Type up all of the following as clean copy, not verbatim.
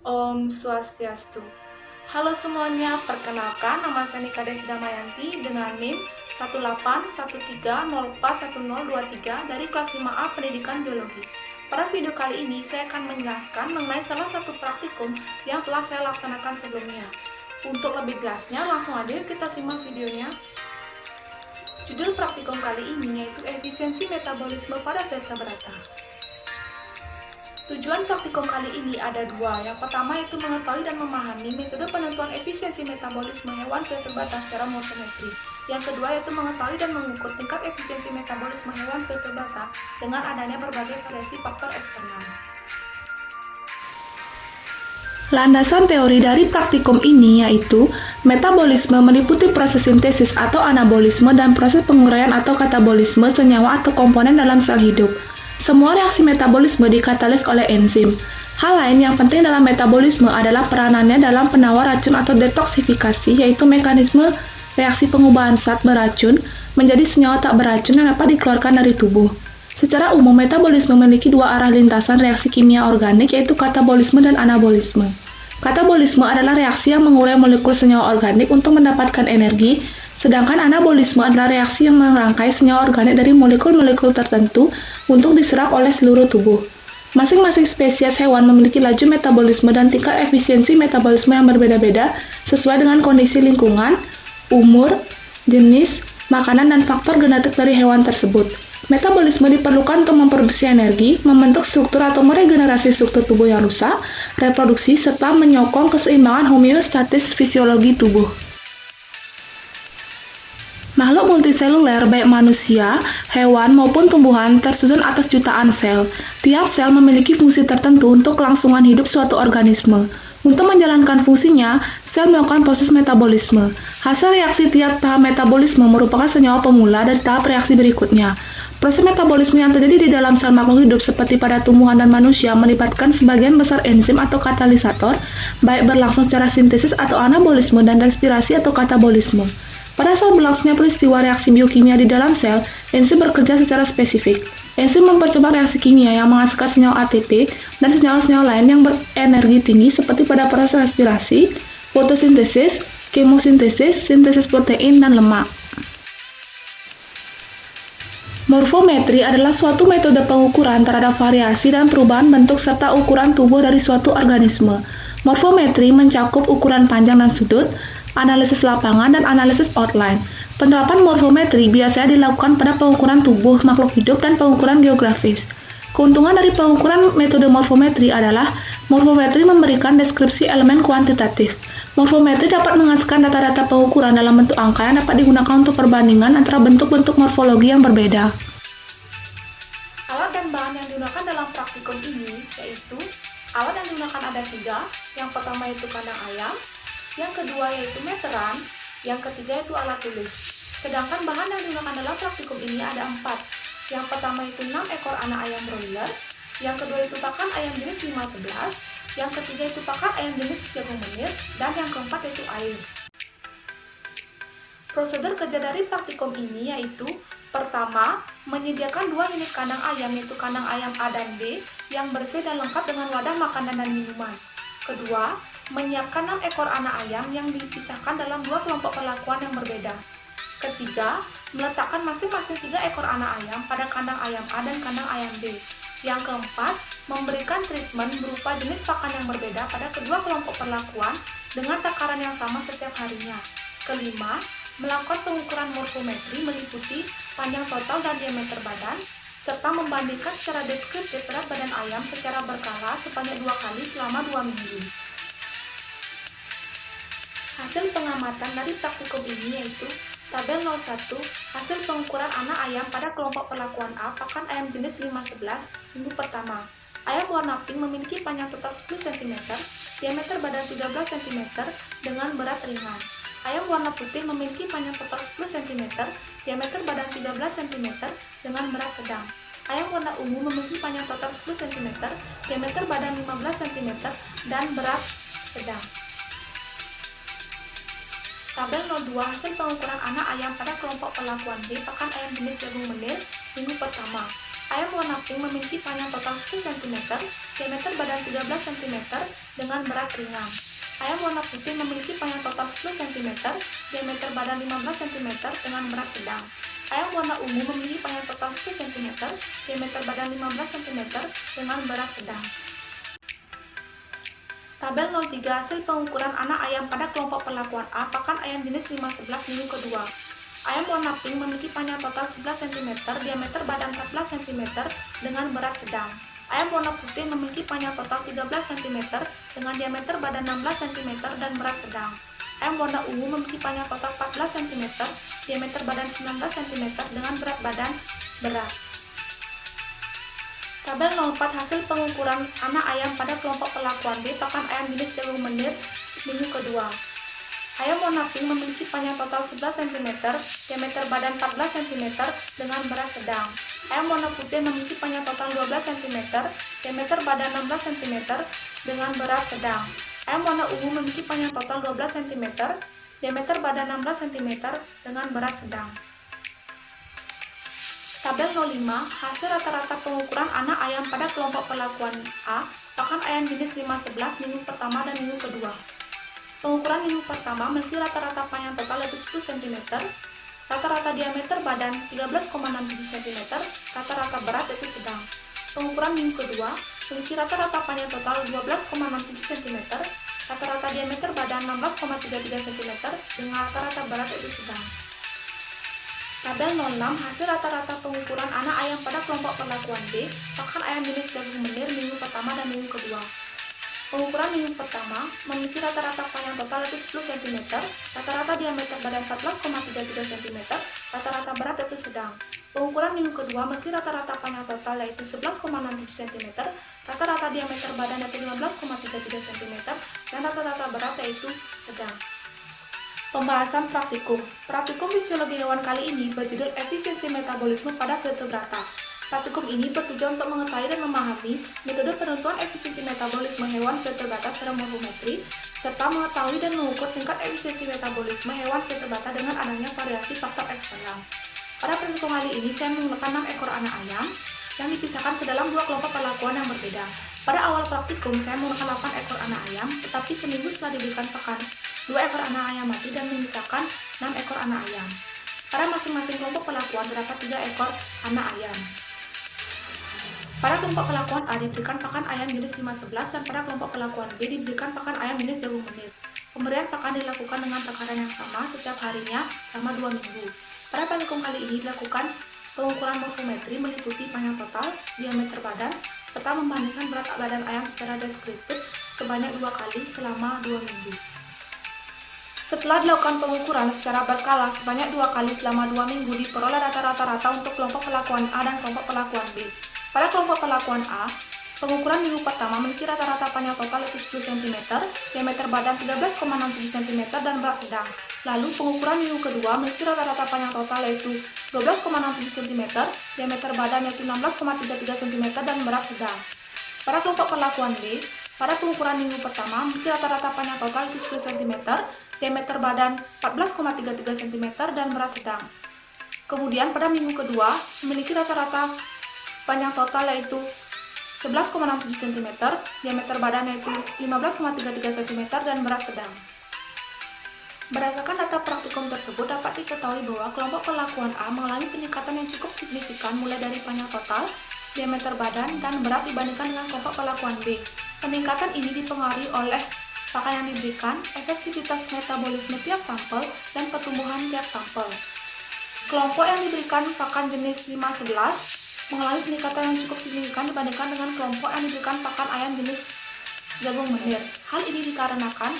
Om Swastiastu. Halo semuanya, perkenalkan nama saya Nika Desi Damayanti dengan NIM 18130411023 dari kelas 5A Pendidikan Biologi. Pada video kali ini saya akan menjelaskan mengenai salah satu praktikum yang telah saya laksanakan sebelumnya. Untuk lebih jelasnya, langsung aja kita simak videonya. Judul praktikum kali ini yaitu efisiensi metabolisme pada vertebrata. Tujuan praktikum kali ini ada dua. Yang pertama yaitu mengetahui dan memahami metode penentuan efisiensi metabolisme hewan vertebrata secara morfometri. Yang kedua yaitu mengetahui dan mengukur tingkat efisiensi metabolisme hewan vertebrata dengan adanya berbagai variasi faktor eksternal. Landasan teori dari praktikum ini yaitu metabolisme meliputi proses sintesis atau anabolisme dan proses penguraian atau katabolisme senyawa atau komponen dalam sel hidup. Semua reaksi metabolisme dikatalis oleh enzim. Hal lain yang penting dalam metabolisme adalah peranannya dalam penawar racun atau detoksifikasi, yaitu mekanisme reaksi pengubahan zat beracun menjadi senyawa tak beracun yang dapat dikeluarkan dari tubuh. Secara umum, metabolisme memiliki dua arah lintasan reaksi kimia organik, yaitu katabolisme dan anabolisme. Katabolisme adalah reaksi yang mengurai molekul senyawa organik untuk mendapatkan energi, sedangkan anabolisme adalah reaksi yang merangkai senyawa organik dari molekul-molekul tertentu untuk diserap oleh seluruh tubuh. Masing-masing spesies hewan memiliki laju metabolisme dan tingkat efisiensi metabolisme yang berbeda-beda sesuai dengan kondisi lingkungan, umur, jenis, makanan, dan faktor genetik dari hewan tersebut. Metabolisme diperlukan untuk memproduksi energi, membentuk struktur atau meregenerasi struktur tubuh yang rusak, reproduksi, serta menyokong keseimbangan homeostatis fisiologi tubuh. Makhluk multiseluler baik manusia, hewan, maupun tumbuhan tersusun atas jutaan sel. Tiap sel memiliki fungsi tertentu untuk kelangsungan hidup suatu organisme. Untuk menjalankan fungsinya, sel melakukan proses metabolisme. Hasil reaksi tiap tahap metabolisme merupakan senyawa pemula dari tahap reaksi berikutnya. Proses metabolisme yang terjadi di dalam sel makhluk hidup seperti pada tumbuhan dan manusia melibatkan sebagian besar enzim atau katalisator, baik berlangsung secara sintesis atau anabolisme dan respirasi atau katabolisme. Pada saat berlangsungnya peristiwa reaksi biokimia di dalam sel, enzim bekerja secara spesifik. Enzim mempercepat reaksi kimia yang menghasilkan senyawa ATP dan senyawa-senyawa lain yang berenergi tinggi seperti pada proses respirasi, fotosintesis, kemosintesis, sintesis protein, dan lemak. Morfometri adalah suatu metode pengukuran terhadap variasi dan perubahan bentuk serta ukuran tubuh dari suatu organisme. Morfometri mencakup ukuran panjang dan sudut, analisis lapangan, dan analisis outline. Penerapan morfometri biasanya dilakukan pada pengukuran tubuh makhluk hidup dan pengukuran geografis. Keuntungan dari pengukuran metode morfometri adalah morfometri memberikan deskripsi elemen kuantitatif. Morfometri dapat menghasilkan data-data pengukuran dalam bentuk angka yang dapat digunakan untuk perbandingan antara bentuk-bentuk morfologi yang berbeda. Alat dan bahan yang digunakan dalam praktikum ini yaitu alat yang digunakan ada 3. Yang pertama yaitu kandang ayam, yang kedua yaitu meteran, yang ketiga yaitu alat tulis. Sedangkan bahan yang digunakan dalam praktikum ini ada 4. Yang pertama itu 6 ekor anak ayam broiler, yang kedua itu pakan ayam jenis 511, yang ketiga itu pakan ayam jenis jagung menir, dan yang keempat yaitu air. Prosedur kerja dari praktikum ini yaitu pertama, menyediakan 2 unit kandang ayam yaitu kandang ayam A dan B yang bersih dan lengkap dengan wadah makanan dan minuman. Kedua, menyiapkan 6 ekor anak ayam yang dipisahkan dalam 2 kelompok perlakuan yang berbeda. Ketiga, meletakkan masing-masing 3 ekor anak ayam pada kandang ayam A dan kandang ayam B. Yang keempat, memberikan treatment berupa jenis pakan yang berbeda pada kedua kelompok perlakuan dengan takaran yang sama setiap harinya. Kelima, melakukan pengukuran morfometri meliputi panjang total dan diameter badan, serta membandingkan secara deskriptif berat badan ayam secara berkala sebanyak 2 kali selama 2 minggu. Hasil pengamatan dari praktikum ini yaitu tabel 01, hasil pengukuran anak ayam pada kelompok perlakuan A, pakan ayam jenis 511, minggu pertama. Ayam warna pink memiliki panjang total 10 cm, diameter badan 13 cm, dengan berat ringan. Ayam warna putih memiliki panjang total 10 cm, diameter badan 13 cm, dengan berat sedang. Ayam warna ungu memiliki panjang total 10 cm, diameter badan 15 cm, dan berat sedang. Tabel 02 hasil pengukuran anak ayam pada kelompok perlakuan B, pakan ayam jenis jagung menir, minggu pertama. Ayam warna pink memiliki panjang total 10 cm, diameter badan 13 cm, dengan berat ringan. Ayam warna putih memiliki panjang total 10 cm, diameter badan 15 cm, dengan berat sedang. Ayam warna ungu memiliki panjang total 10 cm, diameter badan 15 cm, dengan berat sedang. Tabel 03 hasil pengukuran anak ayam pada kelompok perlakuan A, pakan ayam jenis 511 minggu kedua. Ayam warna pink memiliki panjang total 11 cm, diameter badan 14 cm, dengan berat sedang. Ayam warna putih memiliki panjang total 13 cm, dengan diameter badan 16 cm, dan berat sedang. Ayam warna ungu memiliki panjang total 14 cm, diameter badan 19 cm, dengan berat badan berat. Tabel 04 hasil pengukuran anak ayam pada kelompok perlakuan B, pakan ayam jenis jagung menir minggu kedua. Ayam warna pink memiliki panjang total 11 cm, diameter badan 14 cm, dengan berat sedang. Ayam warna putih memiliki panjang total 12 cm, diameter badan 16 cm, dengan berat sedang. Ayam warna ungu memiliki panjang total 12 cm, diameter badan 16 cm, dengan berat sedang. Tabel 05 hasil rata-rata pengukuran anak ayam pada kelompok perlakuan A, pakan ayam jenis 511 minggu pertama dan minggu kedua. Pengukuran minggu pertama memiliki rata-rata panjang total yaitu 10 cm, rata-rata diameter badan 13,67 cm, rata-rata berat yaitu sedang. Pengukuran minggu kedua memiliki rata-rata panjang total 12,67 cm, rata-rata diameter badan 16,33 cm, dengan rata-rata berat yaitu sedang. Tabel 06 hasil rata-rata pengukuran anak ayam pada kelompok perlakuan B, pakan ayam jenis jagung menir minggu pertama dan minggu kedua. Pengukuran minggu pertama memiliki rata-rata panjang total yaitu 10 cm, rata-rata diameter badan 14,33 cm, rata-rata berat yaitu sedang. Pengukuran minggu kedua memiliki rata-rata panjang total yaitu 11,67 cm, rata-rata diameter badan yaitu 15,33 cm, dan rata-rata berat yaitu sedang. Pembahasan praktikum. Praktikum fisiologi hewan kali ini berjudul efisiensi metabolisme pada vertebrata. Praktikum ini bertujuan untuk mengetahui dan memahami metode penentuan efisiensi metabolisme hewan vertebrata secara morfometri, serta mengetahui dan mengukur tingkat efisiensi metabolisme hewan vertebrata dengan adanya variasi faktor eksternal. Pada praktikum kali ini, saya menggunakan 6 ekor anak ayam yang dipisahkan ke dalam dua kelompok perlakuan yang berbeda. Pada awal praktikum, saya menggunakan 8 ekor anak ayam, tetapi seminggu setelah diberikan pakan, 2 ekor anak ayam mati dan menyisakan 6 ekor anak ayam. Pada masing-masing kelompok perlakuan terdapat 3 ekor anak ayam. Pada kelompok perlakuan A diberikan pakan ayam jenis 511 dan pada kelompok perlakuan B diberikan pakan ayam jenis jagung menir. Pemberian pakan dilakukan dengan takaran yang sama setiap harinya selama 2 minggu. Pada praktikum kali ini dilakukan pengukuran morfometri meliputi panjang total, diameter badan, serta membandingkan berat badan ayam secara deskriptif sebanyak 2 kali selama 2 minggu. Setelah dilakukan pengukuran secara berkala sebanyak 2 kali selama 2 minggu, diperoleh rata-rata untuk kelompok perlakuan A dan kelompok perlakuan B. Pada kelompok perlakuan A, pengukuran minggu pertama memiliki rata-rata panjang total yaitu 10 cm, diameter badan 13,67 cm, dan berat sedang. Lalu pengukuran minggu kedua memiliki rata-rata panjang total yaitu 12,67 cm, diameter badan yaitu 16,33 cm, dan berat sedang. Pada kelompok perlakuan B, pada pengukuran minggu pertama memiliki rata-rata panjang total yaitu 10 cm, diameter badan 14,33 cm, dan berat sedang. Kemudian pada minggu kedua memiliki rata-rata panjang total yaitu 11,67 cm, diameter badan yaitu 15,33 cm, dan berat sedang. Berdasarkan data praktikum tersebut dapat diketahui bahwa kelompok perlakuan A mengalami peningkatan yang cukup signifikan mulai dari panjang total, diameter badan, dan berat dibandingkan dengan kelompok perlakuan B. Peningkatan ini dipengaruhi oleh pakan yang diberikan, efektivitas metabolisme tiap sampel, dan pertumbuhan tiap sampel. Kelompok yang diberikan pakan jenis 511 mengalami peningkatan yang cukup signifikan dibandingkan dengan kelompok yang diberikan pakan ayam jenis jagung menir. Hal ini dikarenakan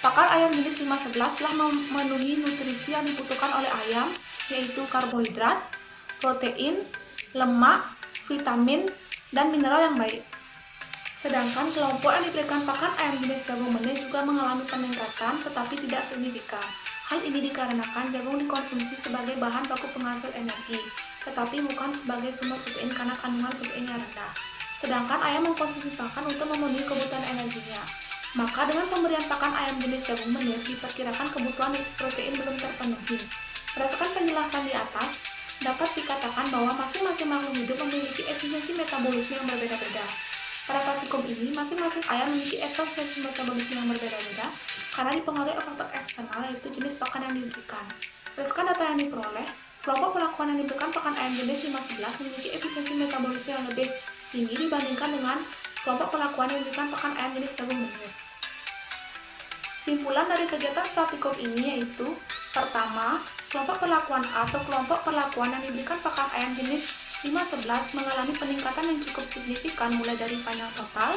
pakan ayam jenis 511 telah memenuhi nutrisi yang dibutuhkan oleh ayam, yaitu karbohidrat, protein, lemak, vitamin, dan mineral yang baik. Sedangkan kelompok yang diberikan pakan ayam jenis jagung menir juga mengalami peningkatan tetapi tidak signifikan. Hal ini dikarenakan jagung dikonsumsi sebagai bahan baku penghasil energi, tetapi bukan sebagai sumber protein karena kandungan proteinnya rendah. Sedangkan ayam mengkonsumsi pakan untuk memenuhi kebutuhan energinya. Maka dengan pemberian pakan ayam jenis jagung menir, diperkirakan kebutuhan protein belum terpenuhi. Berdasarkan penjelasan di atas, dapat dikatakan bahwa masing-masing makhluk hidup memiliki efisiensi metabolisme yang berbeda-beda. Pada praktikum ini, masing-masing ayam memiliki efisiensi metabolisme yang berbeda-beda karena dipengaruhi faktor eksternal, yaitu jenis pakan yang diberikan. Berdasarkan data yang diperoleh, kelompok perlakuan yang diberikan pakan ayam jenis 511 memiliki efisiensi metabolisme yang lebih tinggi dibandingkan dengan kelompok perlakuan yang diberikan pakan ayam jenis jagung menyut. Simpulan dari kegiatan praktikum ini yaitu: pertama, kelompok perlakuan A atau kelompok perlakuan yang diberikan pakan ayam jenis 511 mengalami peningkatan yang cukup signifikan mulai dari panjang total,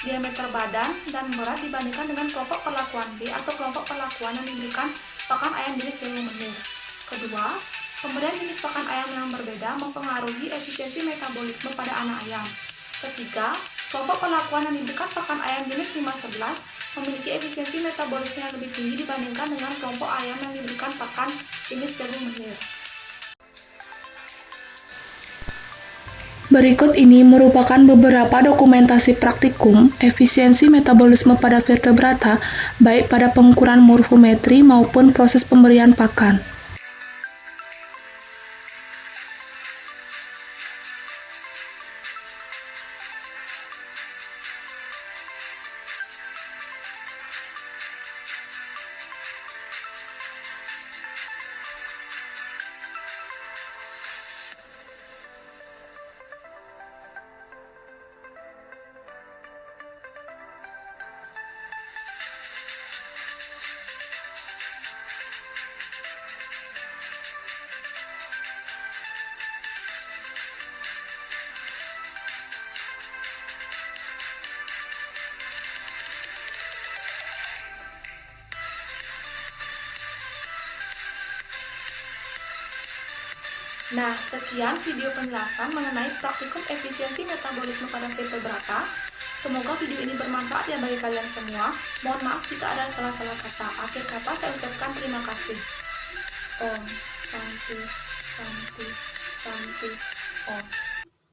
diameter badan, dan berat dibandingkan dengan kelompok perlakuan B atau kelompok perlakuan yang diberikan pakan ayam jenis jagung menyut. Kedua, pemberian jenis pakan ayam yang berbeda mempengaruhi efisiensi metabolisme pada anak ayam. Ketiga, kelompok perlakuan yang diberikan pakan ayam jenis 511 memiliki efisiensi metabolisme yang lebih tinggi dibandingkan dengan kelompok ayam yang diberikan pakan jenis jagung menyut. Berikut ini merupakan beberapa dokumentasi praktikum efisiensi metabolisme pada vertebrata, baik pada pengukuran morfometri maupun proses pemberian pakan. Nah, sekian video penjelasan mengenai praktikum efisiensi metabolisme pada vertebrata. Semoga video ini bermanfaat ya bagi kalian semua. Mohon maaf jika ada salah-salah kata. Akhir kata saya ucapkan terima kasih. Om Shanti Shanti Shanti Om.